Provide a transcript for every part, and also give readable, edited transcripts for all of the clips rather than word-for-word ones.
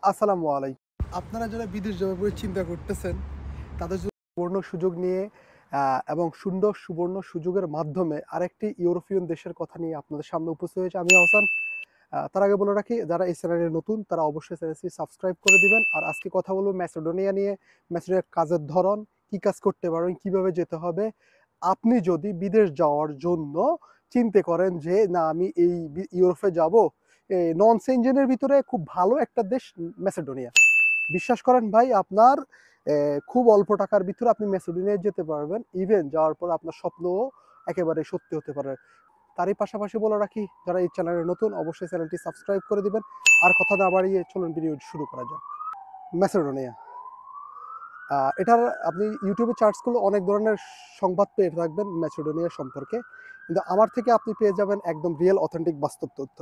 আসসালামু আলাইকুম। আপনারা যারা বিদেশ যাওয়ার চিন্তা করতেছেন, তাদের জন্য সুবর্ণ সুযোগ নিয়ে এবং সুন্দর সুবর্ণ সুযোগের মাধ্যমে আরেকটি ইউরোপিয়ান দেশের কথা নিয়ে আপনাদের সামনে উপস্থিত হয়েছে আমি আহসান। তার আগে বলে রাখি, যারা এই চ্যানেলে নতুন তারা অবশ্যই চ্যানেলটি সাবস্ক্রাইব করে দিবেন। আর আজকে কথা বলবো ম্যাসেডোনিয়া নিয়ে। ম্যাসেডোনিয়ার কাজের ধরন, কি কাজ করতে পারবেন, কিভাবে যেতে হবে। আপনি যদি বিদেশ যাওয়ার জন্য চিন্তা করেন যে না আমি এই ইউরোপে যাব, নন সেনজেনের ভিতরে খুব ভালো একটা দেশ ম্যাসেডোনিয়া। বিশ্বাস করেন ভাই, আপনার খুব অল্প টাকার ভিতরে আপনি ম্যাসেডোনিয়ায় যেতে পারবেন। ইভেন যাওয়ার পর আপনার স্বপ্নও একেবারে সত্যি হতে পারে। তারই পাশাপাশি বলে রাখি, যারা এই চ্যানেলে নতুন অবশ্যই চ্যানেলটি সাবস্ক্রাইব করে দিবেন। আর কথা না বাড়িয়ে চলুন ভিডিও শুরু করা যাক। ম্যাসেডোনিয়া, এটার আপনি ইউটিউবে সার্চ করলে অনেক ধরনের সংবাদ পেয়ে থাকবেন ম্যাসেডোনিয়া সম্পর্কে, কিন্তু আমার থেকে আপনি পেয়ে যাবেন একদম রিয়েল অথেন্টিক বাস্তব তথ্য।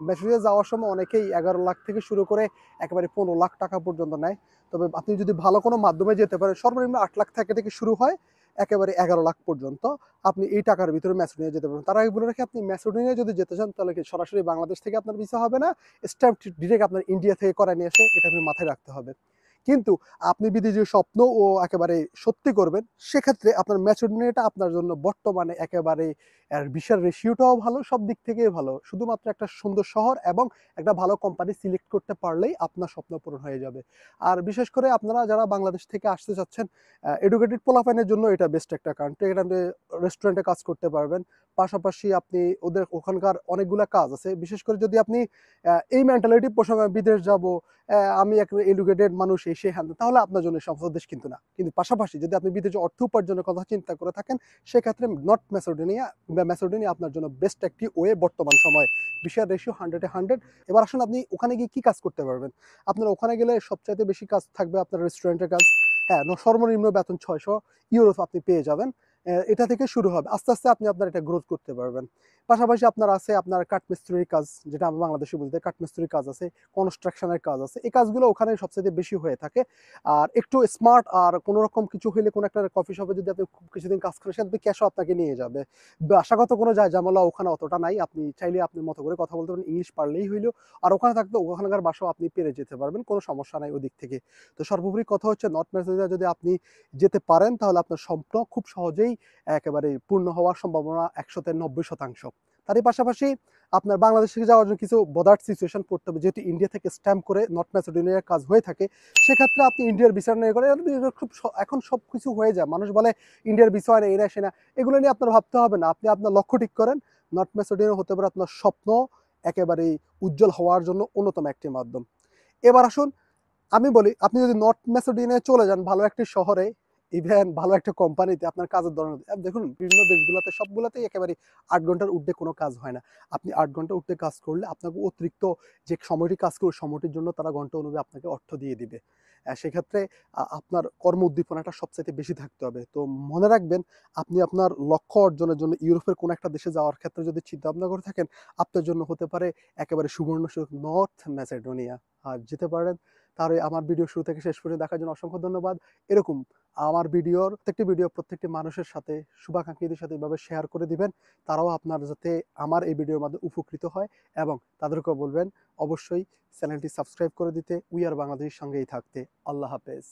ম্যাসেডোনিয়া যাওয়ার সময় অনেকেই 11 লাখ থেকে শুরু করে একেবারে 15 লাখ টাকা পর্যন্ত নেয়। তবে আপনি যদি ভালো কোনো মাধ্যমে যেতে পারেন, সর্বনিম্ন 8 লাখ থেকে শুরু হয়, একেবারে 11 লাখ পর্যন্ত আপনি এই টাকার ভিতরে ম্যাসেডোনিয়া যেতে পারেন। তার আগে বলে রাখি, আপনি ম্যাসেডোনিয়া যদি যেতে চান তাহলে কি সরাসরি বাংলাদেশ থেকে আপনার ভিসা হবে না, স্ট্যাম্প ডিরেক্ট আপনার ইন্ডিয়া থেকে করে নিয়ে আসে, এটা আপনি মাথায় রাখতে হবে। কিন্তু আপনি বিদেশীয় স্বপ্ন ও একেবারে সত্যি করবেন, সেক্ষেত্রে আপনার ম্যাসেডোনিয়াটা আপনার জন্য বর্তমানে একেবারে ভিসার রেশিওটাও ভালো, সব দিক থেকেই ভালো। শুধুমাত্র একটা সুন্দর শহর এবং একটা ভালো কোম্পানি সিলেক্ট করতে পারলেই আপনার স্বপ্ন পূরণ হয়ে যাবে। আর বিশেষ করে আপনারা যারা বাংলাদেশ থেকে আসতে চাচ্ছেন, এডুকেটেড পোলাপাইনের জন্য এটা বেস্ট একটা কান্ট্রি। এটা আপনি রেস্টুরেন্টে কাজ করতে পারবেন। পাশাপাশি আপনি ওদের ওখানকার অনেকগুলা কাজ আছে। বিশেষ করে যদি আপনি এই মেন্টালিটি পোষণ বিদেশ যাব, আমি একটা এডুকেটেড মানুষ এই সেই হ্যান, তাহলে আপনার জন্য সফল দেশ কিন্তু না। কিন্তু পাশাপাশি যদি আপনি বিদেশে অর্থ উপার্জনের কথা চিন্তা করে থাকেন, সেক্ষেত্রে নর্থ ম্যাসেডোনিয়া বা ম্যাসেডোনিয়া আপনার জন্য বেস্ট একটি ওয়ে বর্তমান সময়ে। ভিসার রেশিও 100-এ 100। এবার আসুন, আপনি ওখানে গিয়ে কি কাজ করতে পারবেন। আপনার ওখানে গেলে সবচাইতে বেশি কাজ থাকবে আপনার রেস্টুরেন্টের কাজ। হ্যাঁ, সর্বনিম্ন বেতন 600 ইউরো আপনি পেয়ে যাবেন। এটা থেকে শুরু হবে। আস্তে আস্তে আপনি আপনার এটা গ্রোথ করতে পারবেন। পাশাপাশি আপনার আছে আপনার কাঠমিস্ত্রির কাজ, যেটা আমরা বাংলাদেশে বলতে কাঠমিস্ত্রির কাজ আছে, কনস্ট্রাকশনের কাজ আছে। এই কাজগুলো ওখানে সবচাইতে বেশি হয়ে থাকে। আর একটু স্মার্ট আর কোনো রকম কিছু হইলে, কোনো একটা কফি শপে যদি আপনি খুব কিছুদিন কাজ করেন, সেখান থেকে ক্যাশও আপনাকে নিয়ে যাবে। ভাষাগত কোনো ঝামেলা ওখানে অতটা নাই। আপনি চাইলে আপনার মতো করে কথা বলতে পারেন, ইংলিশ পারলেই হইল। আর ওখানে থাকতে ওখানকার ভাষাও আপনি পেরে যেতে পারবেন, কোনো সমস্যা নাই ওদিক থেকে। তো সর্বোপরি কথা হচ্ছে, নর্থ ম্যাসেডোনিয়া যদি আপনি যেতে পারেন, তাহলে আপনার স্বপ্ন খুব সহজেই একেবারে পূর্ণ হওয়ার সম্ভাবনা 100-90%। তারই পাশাপাশি আপনার বাংলাদেশ থেকে যাওয়ার জন্য কিছু বদার্ড সিচুয়েশন পড়তে হবে, যেহেতু ইন্ডিয়া থেকে স্ট্যাম্প করে নর্থ ম্যাসেডোনিয়ার কাজ হয়ে থাকে। সেক্ষেত্রে আপনি ইন্ডিয়ার ভিসা নিয়ে করে খুব এখন সব কিছু হয়ে যায়। মানুষ বলে ইন্ডিয়ার ভিসা হয় না, এরা আসে না। এগুলো নিয়ে আপনার ভাবতে হবে না। আপনি আপনার লক্ষ্য ঠিক করেন, নর্থ ম্যাসেডোনিয়া হতে পারে আপনার স্বপ্ন একেবারেই উজ্জ্বল হওয়ার জন্য অন্যতম একটি মাধ্যম। এবার আসুন, আমি বলি, আপনি যদি নর্থ ম্যাসেডোনিয়ায় চলে যান ভালো একটি শহরে, ইভেন ভালো একটা কোম্পানিতে, আপনার কাজের ধরন দেখুন, বিভিন্ন দেশগুলোতে সবগুলোতেই একেবারে 8 ঘন্টার ঊর্ধ্বে কোনো কাজ হয় না। আপনি 8 ঘন্টা ঊর্ধ্বে কাজ করলে আপনাকে অতিরিক্ত যে সময়টি কাজ করবে, সময়টির জন্য তারা ঘন্টা অনুযায়ী আপনাকে অর্থ দিয়ে দিবে। সেক্ষেত্রে আপনার কর্ম উদ্দীপনাটা সবচাইতে বেশি থাকতে হবে। তো মনে রাখবেন, আপনি আপনার লক্ষ্য অর্জনের জন্য ইউরোপের কোনো একটা দেশে যাওয়ার ক্ষেত্রে যদি চিন্তা ভাবনা করে থাকেন, আপনার জন্য হতে পারে একেবারে সুবর্ণ সুযোগ নর্থ ম্যাসেডোনিয়া। আর যেতে পারেন। তাহলে আমার ভিডিও শুরু থেকে শেষ পর্যন্ত দেখার জন্য অসংখ্য ধন্যবাদ। এরকম আমার প্রত্যেকটি মানুষের সাথে, শুভাকাঙ্ক্ষীদের সাথে এভাবে শেয়ার করে দিবেন। তারাও আপনার যাতে আমার এই ভিডিওর মাধ্যমে উপকৃত হয়, এবং তাদেরকেও বলবেন অবশ্যই চ্যানেলটি সাবস্ক্রাইব করে দিতে, উই আর বাংলাদেশের সঙ্গেই থাকতে। আল্লাহ হাফেজ।